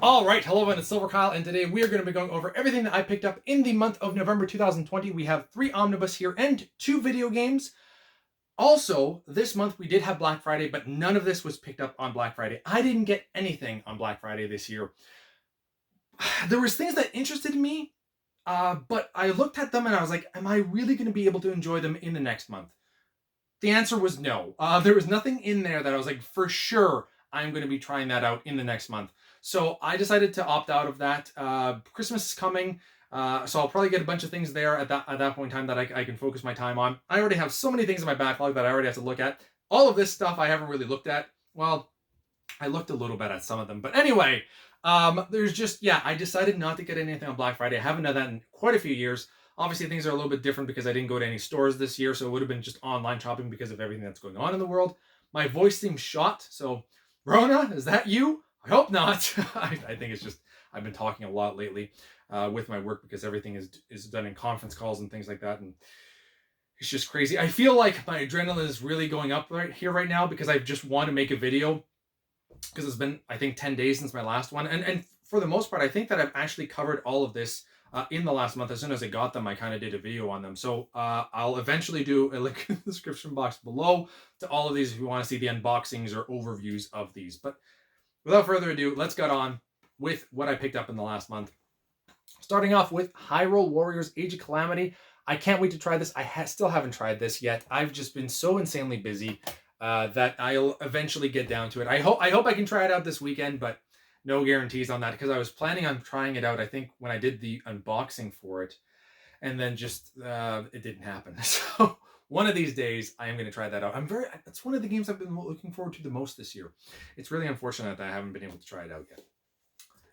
All right, hello everyone, it's silverkyle, and today we are going to be going over everything that I picked up in the month of November 2020. We have 3 Omnibus here and 2 video games. Also, this month we did have Black Friday, but none of this was picked up on Black Friday. I didn't get anything on Black Friday this year. There was things that interested me, but I looked at them and I was like, am I really going to be able to enjoy them in the next month? The answer was no. There was nothing in there that I was like, for sure, I'm going to be trying that out in the next month. So I decided to opt out of that. Christmas is coming, so I'll probably get a bunch of things there at that point in time that I can focus my time on. I already have so many things in my backlog that I already have to look at. All of this stuff I haven't really looked at. Well, I looked a little bit at some of them. But anyway, there's just, I decided not to get anything on Black Friday. I haven't done that in quite a few years. Obviously, things are a little bit different because I didn't go to any stores this year, so it would have been just online shopping because of everything that's going on in the world. My voice seems shot, so Rona, is that you? I hope not. I think it's just I've been talking a lot lately with my work because everything is done in conference calls and things like that, and it's just crazy. I feel like my adrenaline is really going up right now because I just want to make a video because it's been, I think, 10 days since my last one, and for the most part, I think that I've actually covered all of this in the last month. As soon as I got them, I kind of did a video on them. So I'll eventually do a link in the description box below to all of these if you want to see the unboxings or overviews of these. But without further ado, let's get on with what I picked up in the last month. Starting off with Hyrule Warriors Age of Calamity. I can't wait to try this. I still haven't tried this yet. I've just been so insanely busy that I'll eventually get down to it. I hope I can try it out this weekend, but no guarantees on that because I was planning on trying it out, I think, when I did the unboxing for it, and then just it didn't happen. So one of these days I am going to try that out. It's one of the games I've been looking forward to the most this year. It's really unfortunate that I haven't been able to try it out yet.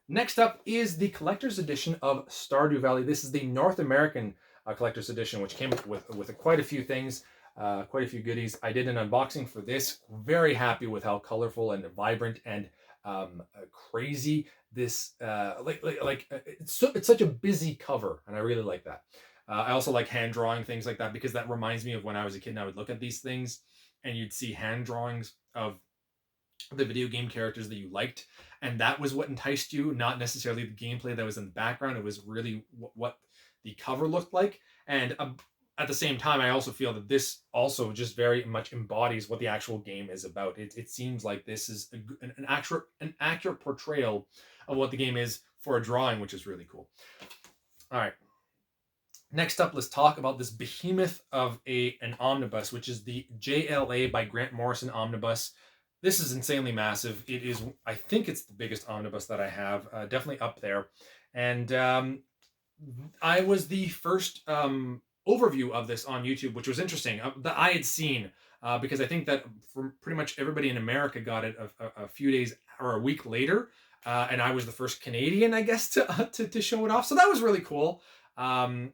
Next up is the collector's edition of Stardew Valley. This is the North American collector's edition, which came with quite a few things, quite a few goodies. I did an unboxing for this. Very happy with how colorful and vibrant and crazy this it's such a busy cover, and I really like that. I also like hand drawing things like that because that reminds me of when I was a kid and I would look at these things and you'd see hand drawings of the video game characters that you liked, and that was what enticed you, not necessarily the gameplay that was in the background. It was really what the cover looked like. And at the same time, I also feel that this also just very much embodies what the actual game is about. It seems like this is an accurate portrayal of what the game is for a drawing, which is really cool. All right. Next up, let's talk about this behemoth of an omnibus, which is the JLA by Grant Morrison Omnibus. This is insanely massive. It is, I think it's the biggest omnibus that I have, definitely up there. And I was the first overview of this on YouTube, which was interesting, that I had seen, because I think that from pretty much everybody in America got it a few days or a week later, and I was the first Canadian, I guess, to show it off. So that was really cool. Did an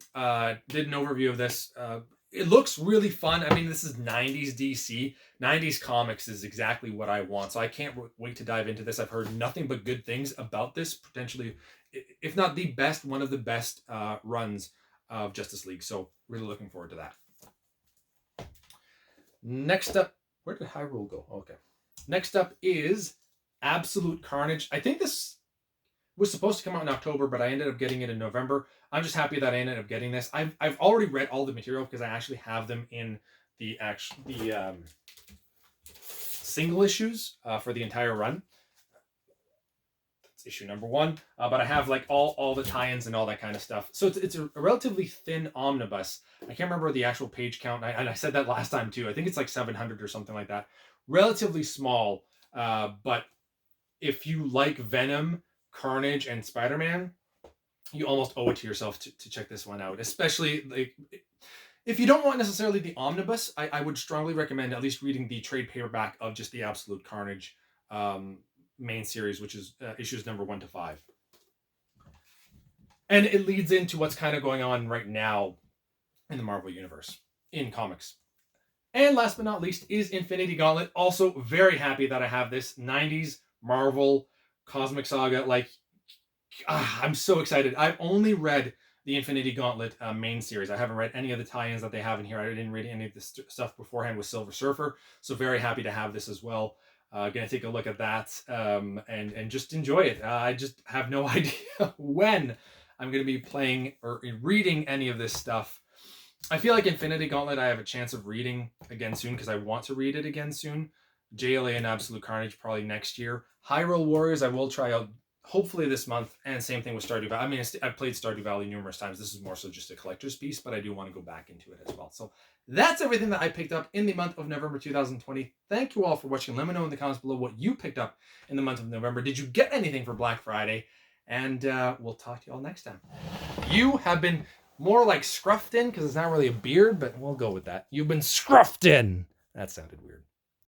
overview of this. It looks really fun. I mean, this is 90s DC. 90s comics is exactly what I want. So I can't wait to dive into this. I've heard nothing but good things about this. Potentially, if not the best, one of the best runs of Justice League. So really looking forward to that. Next up, where did Hyrule go? Okay. Next up is Absolute Carnage. I think this was supposed to come out in October, but I ended up getting it in November. I'm just happy that I ended up getting this. I've already read all the material because I actually have them in the single issues for the entire run. That's issue number 1. But I have like all the tie-ins and all that kind of stuff. So it's a relatively thin omnibus. I can't remember the actual page count, and I said that last time too. I think it's like 700 or something like that. Relatively small, but if you like Venom, Carnage, and Spider-Man, you almost owe it to yourself to check this one out. Especially like if you don't want necessarily the omnibus, I would strongly recommend at least reading the trade paperback of just the Absolute Carnage main series, which is issues number 1 to 5. And it leads into what's kind of going on right now in the Marvel Universe, in comics. And last but not least is Infinity Gauntlet. Also very happy that I have this 90s Marvel Cosmic Saga. Like, I'm so excited. I've only read the Infinity Gauntlet main series. I haven't read any of the tie-ins that they have in here. I didn't read any of this stuff beforehand with Silver Surfer. So very happy to have this as well. Gonna take a look at that and just enjoy it. I just have no idea when I'm gonna be playing or reading any of this stuff. I feel like Infinity Gauntlet I have a chance of reading again soon because I want to read it again soon. JLA and Absolute Carnage probably next year. Hyrule Warriors I will try out hopefully this month, and same thing with Stardew Valley. I mean, I've played Stardew Valley numerous times. This is more so just a collector's piece, but I do want to go back into it as well. So that's everything that I picked up in the month of November 2020. Thank you all for watching. Let me know in the comments below what you picked up in the month of November. Did you get anything for Black Friday? And we'll talk to you all next time. You have been more like scruffed in, because it's not really a beard, but we'll go with that. You've been scruffed in. That sounded weird.